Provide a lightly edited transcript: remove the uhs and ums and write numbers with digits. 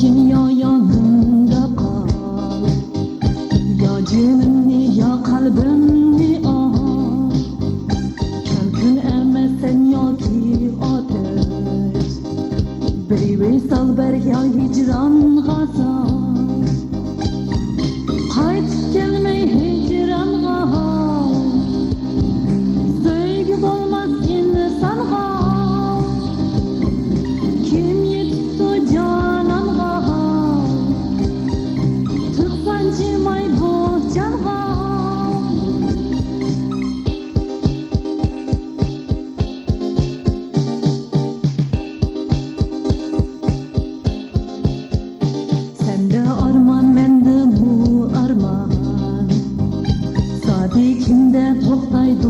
Dünya yanında kal, ya canımni ya kalbimni al. Mümkün emesen ya ki ateş, bey sal ber ya hicran gazal. Kayt gelmey hicran gazal, sevgi olmaz insanga. Kim yetdi cananga, tıksan cimay bu canga. Sende arman mende bu arman, sadikimde toktaydı